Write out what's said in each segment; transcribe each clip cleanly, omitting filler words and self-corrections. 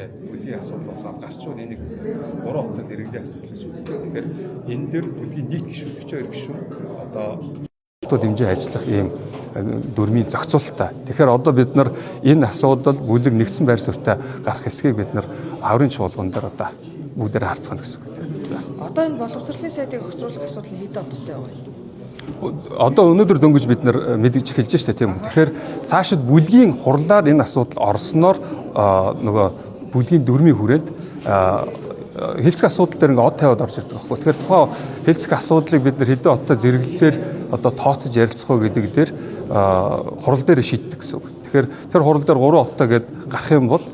бүлгийн асуудал болоод гарчвал энийг 3 хотод зэрэглэлийн асуудал гэж үздэг. Тэгэхээр энэ дээр бүлгийн нийт гишүүд 42 гишүүн одоо дэмжиж ажиллах ийм дүрмийн зохицуулалттай. Тэгэхээр одоо бид нар энэ асуудал бүлэг нэгдсэн байр суурьтай гарах хэсгийг бид нар аврын чуулган дээр одоо бүгдээр харцгаана гэсэн үг. Одоо энэ боловсролын сайдыг огцруулах асуудал хэдэн одтой байгаа юм? Одоо өнөөдөр дөнгөж бид нар мэдгэж эхэлж штэ тийм үү. Тэгэхээр цаашид бүлгийн хурлаар энэ асуудал орсноор нөгөө бүлгийн дүрмийн хүрээнд хэлцэх асуудал дээр ингээ од тавиад орж ирдэг байхгүй. Тэгэхээр тухайн хэлцэх асуудлыг бид нар хэдэн одтой зэрэглэлээр одоо тооцож ярилцах уу гэдэг дээр хурал дээр шийддэг гэсэн үг. Тэгэхээр тэр хурал дээр 3 одтой гээд гарах юм бол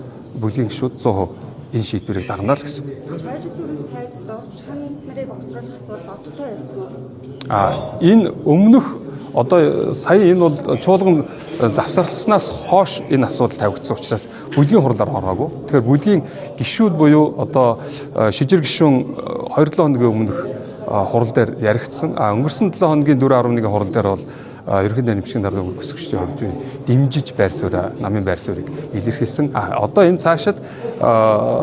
бүлгийн гишүүд 100% энэ шийдвэрийг дагнаа л гэсэн үг. Байжсүрэн сайд дорчхан нарыг огцруулах асуудал одтой байсан уу? Энэ өмнөх одоо сая энэ бол чуулган завсарласнаас хойш энэ асуудал тавигдсан учраас бүлгийн хурлаар ороогүй. Тэгэхээр бүлгийн гишүүд буюу одоо шижир гишүүн 2-7 хоногийн өмнөх хурал дээр яригдсан. Өнгөрсөн 7 хоногийн 4.1 хурал дээр бол ерөнхий нэмшигчийн дарга өсгөгчдийн хувьд дэмжиж байр сууриа, намын байр суурийг илэрхийлсэн. Одоо энэ цаашид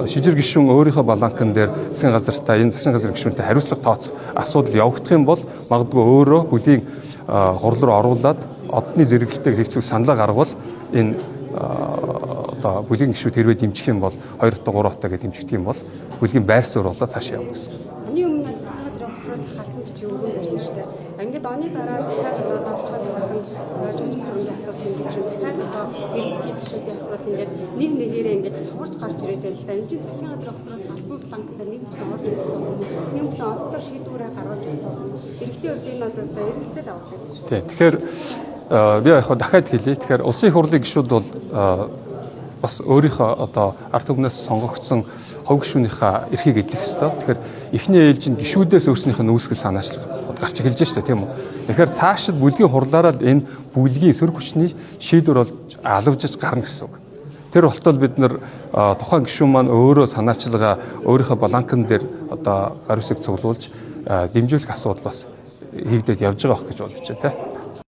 шижир гишүүн өөрийнхөө баланкн дээр засгийн газартаа энэ засгийн газрын гишүүнтэй хариуцлага тооцох асуудал явагдах юм бол магадгүй өөрөө бүлийн хурал руу оруулаад одны зэрэглэлтэйг хэлцүүх саналаа гаргавал энэ одоо бүлийн гишүүд хэрвээ дэмжих юм бол 2-3 хотоо гэж дэмжих юм бол бүлийн байр суурь болоод цаашаа явна гэсэн. Оны өмнө засгийн газрын огцруулах халбан бичиг өргөн барьсан шүү дээ. Ингээд оны дараа дахиад одоо орчход болох жижигсэргийн асуудал ингэж дахиад одоо иргэдийн гишүүдийн асуудал ингээд нэг нэгээрээ ингэж цогцолж гарч ирээд байна л да. Энд чинь засгийн газрын огцруулах халбан планк дээр нэг бүсэн орж ирэх юм. Нэг бүсэн одтоор шийдвэрээ гаргаж ирэх юм. Иргэдийн урдын бол одоо эргэлзэл авах юм шүү. Тэгэхээр би яг дахиад хэлье. Тэгэхээр улсын их хурлын гишүүд бол бас өөрийнхөө одоо ард түмнээс сонгогдсон хувь гишүүнийхээ эрхийг эдлэх ёстой. Тэгэхээр эхний ээлжинд гишүүдээс өөрснийх нь үүсгэл санаачлах гарч эхэлж штэ тийм үү. Тэгэхээр цаашид бүлгийн хурлаараа энэ бүлгийн сөрөг хүчний шийдвэр болж алавжиж гарна гэсэн үг. Тэр болтол бид нар тухайн гишүүн маань өөрөө санаачлагаа өөрийнхөө баланкн дээр одоо гар үсэг цуглуулж дэмжүүлэх асуудал бас хийгдээд явж байгаа байх гэж бодож байна те.